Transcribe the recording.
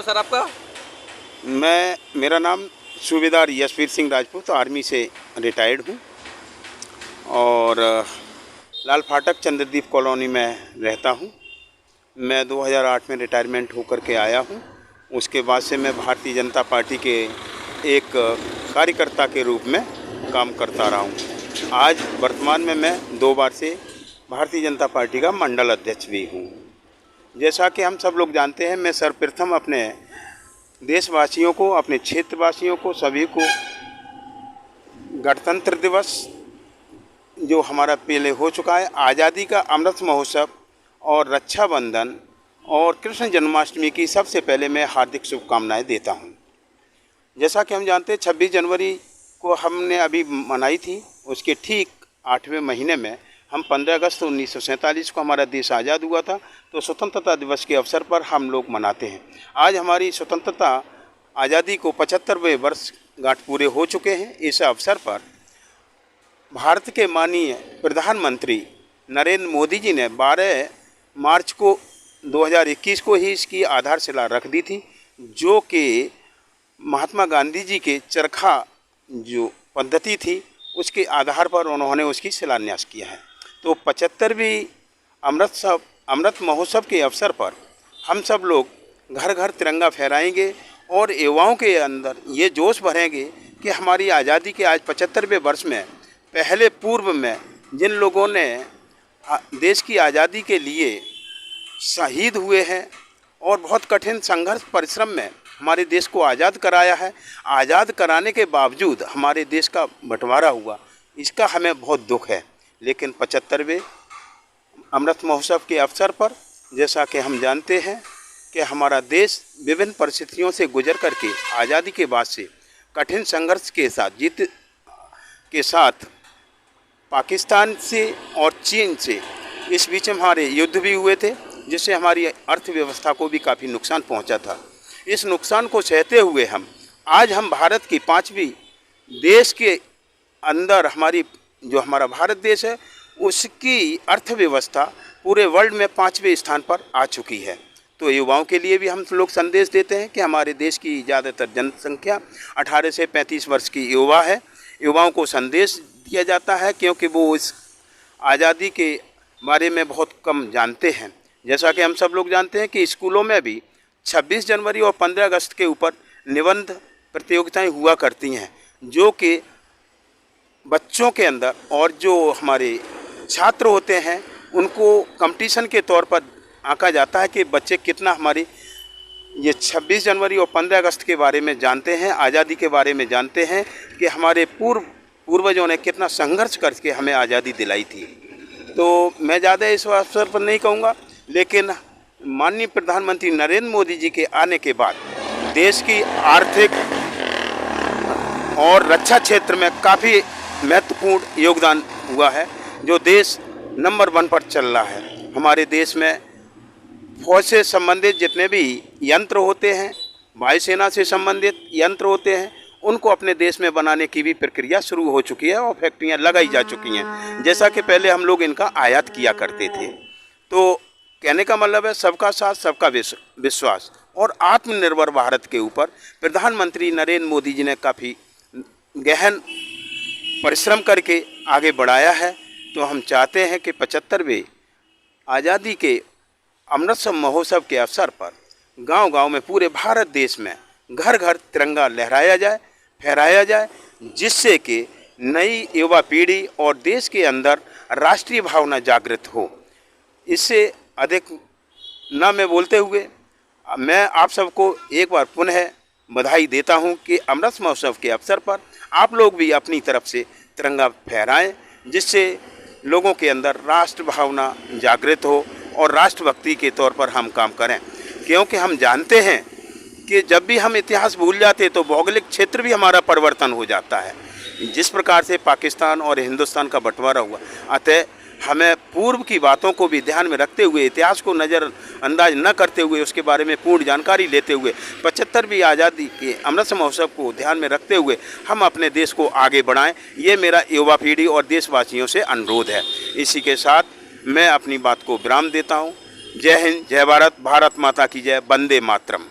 Sir आपका? मेरा नाम सूबेदार यशवीर सिंह राजपूत, आर्मी से रिटायर्ड हूँ और लाल फाटक चंद्रदीप कॉलोनी में रहता हूँ। मैं 2008 में रिटायरमेंट होकर के आया हूँ। उसके बाद से मैं भारतीय जनता पार्टी के एक कार्यकर्ता के रूप में काम करता रहा हूँ। आज वर्तमान में मैं 2 बार से भारतीय जनता पार्टी का मंडल अध्यक्ष भी हूँ। जैसा कि हम सब लोग जानते हैं, मैं सर्वप्रथम अपने देशवासियों को, अपने क्षेत्रवासियों को, सभी को गणतंत्र दिवस जो हमारा पहले हो चुका है, आज़ादी का अमृत महोत्सव और रक्षाबंधन और कृष्ण जन्माष्टमी की सबसे पहले मैं हार्दिक शुभकामनाएं देता हूं। जैसा कि हम जानते हैं 26 जनवरी को हमने अभी मनाई थी, उसके ठीक 8वें महीने में हम 15 अगस्त 1947 को हमारा देश आज़ाद हुआ था। तो स्वतंत्रता दिवस के अवसर पर हम लोग मनाते हैं। आज हमारी स्वतंत्रता आज़ादी को 75वें वर्षगांठ पूरे हो चुके हैं। इस अवसर पर भारत के माननीय प्रधानमंत्री नरेंद्र मोदी जी ने 12 मार्च को 2021 को ही इसकी आधारशिला रख दी थी, जो कि महात्मा गांधी जी के चरखा जो पद्धति थी उसके आधार पर उन्होंने उसकी शिलान्यास किया है। तो 75वीं अमृत महोत्सव के अवसर पर हम सब लोग घर घर तिरंगा फहराएंगे और युवाओं के अंदर ये जोश भरेंगे कि हमारी आज़ादी के आज 75वें वर्ष में पहले पूर्व में जिन लोगों ने देश की आज़ादी के लिए शहीद हुए हैं और बहुत कठिन संघर्ष परिश्रम में हमारे देश को आज़ाद कराया है, आज़ाद कराने के बावजूद हमारे देश का बंटवारा हुआ, इसका हमें बहुत दुख है। लेकिन 75वें अमृत महोत्सव के अवसर पर जैसा कि हम जानते हैं कि हमारा देश विभिन्न परिस्थितियों से गुजर करके आज़ादी के बाद से कठिन संघर्ष के साथ जीत के साथ पाकिस्तान से और चीन से इस बीच में हमारे युद्ध भी हुए थे, जिससे हमारी अर्थव्यवस्था को भी काफ़ी नुकसान पहुंचा था। इस नुकसान को सहते हुए आज हम भारत की 5वीं देश के अंदर हमारा भारत देश है, उसकी अर्थव्यवस्था पूरे वर्ल्ड में 5वें स्थान पर आ चुकी है। तो युवाओं के लिए भी हम लोग संदेश देते हैं कि हमारे देश की ज़्यादातर जनसंख्या 18 से 35 वर्ष की युवा है। युवाओं को संदेश दिया जाता है क्योंकि वो इस आज़ादी के बारे में बहुत कम जानते हैं। जैसा कि हम सब लोग जानते हैं कि स्कूलों में भी 26 जनवरी और 15 अगस्त के ऊपर निबंध प्रतियोगिताएं हुआ करती हैं, जो कि बच्चों के अंदर और जो हमारे छात्र होते हैं उनको कंपटीशन के तौर पर आंका जाता है कि बच्चे कितना हमारी ये 26 जनवरी और 15 अगस्त के बारे में जानते हैं, आज़ादी के बारे में जानते हैं कि हमारे पूर्वजों ने कितना संघर्ष करके हमें आज़ादी दिलाई थी। तो मैं ज़्यादा इस अवसर पर नहीं कहूँगा, लेकिन माननीय प्रधानमंत्री नरेंद्र मोदी जी के आने के बाद देश की आर्थिक और रक्षा क्षेत्र में काफ़ी महत्वपूर्ण योगदान हुआ है, जो देश नंबर 1 पर चल रहा है। हमारे देश में फौज से संबंधित जितने भी यंत्र होते हैं, वायुसेना से संबंधित यंत्र होते हैं, उनको अपने देश में बनाने की भी प्रक्रिया शुरू हो चुकी है और फैक्ट्रियां लगाई जा चुकी हैं। जैसा कि पहले हम लोग इनका आयात किया करते थे। तो कहने का मतलब है सबका साथ, सबका विश्वास और आत्मनिर्भर भारत के ऊपर प्रधानमंत्री नरेंद्र मोदी जी ने काफ़ी गहन परिश्रम करके आगे बढ़ाया है। तो हम चाहते हैं कि 75वें आज़ादी के अमृत महोत्सव के अवसर पर गांव-गांव में पूरे भारत देश में घर घर तिरंगा लहराया जाए, फहराया जाए, जिससे कि नई युवा पीढ़ी और देश के अंदर राष्ट्रीय भावना जागृत हो। इससे अधिक न मैं बोलते हुए मैं आप सबको एक बार पुनः बधाई देता हूं कि अमृत महोत्सव के अवसर पर आप लोग भी अपनी तरफ से तिरंगा फहराएं, जिससे लोगों के अंदर राष्ट्र भावना जागृत हो और राष्ट्रभक्ति के तौर पर हम काम करें। क्योंकि हम जानते हैं कि जब भी हम इतिहास भूल जाते हैं तो भौगोलिक क्षेत्र भी हमारा परिवर्तन हो जाता है, जिस प्रकार से पाकिस्तान और हिंदुस्तान का बंटवारा हुआ। अतः हमें पूर्व की बातों को भी ध्यान में रखते हुए, इतिहास को नज़रअंदाज न करते हुए, उसके बारे में पूर्ण जानकारी लेते हुए 75वीं आज़ादी के अमृत महोत्सव को ध्यान में रखते हुए हम अपने देश को आगे बढ़ाएं। ये मेरा युवा पीढ़ी और देशवासियों से अनुरोध है। इसी के साथ मैं अपनी बात को विराम देता हूँ। जय हिंद, जय भारत, भारत माता की जय, वंदे मातरम।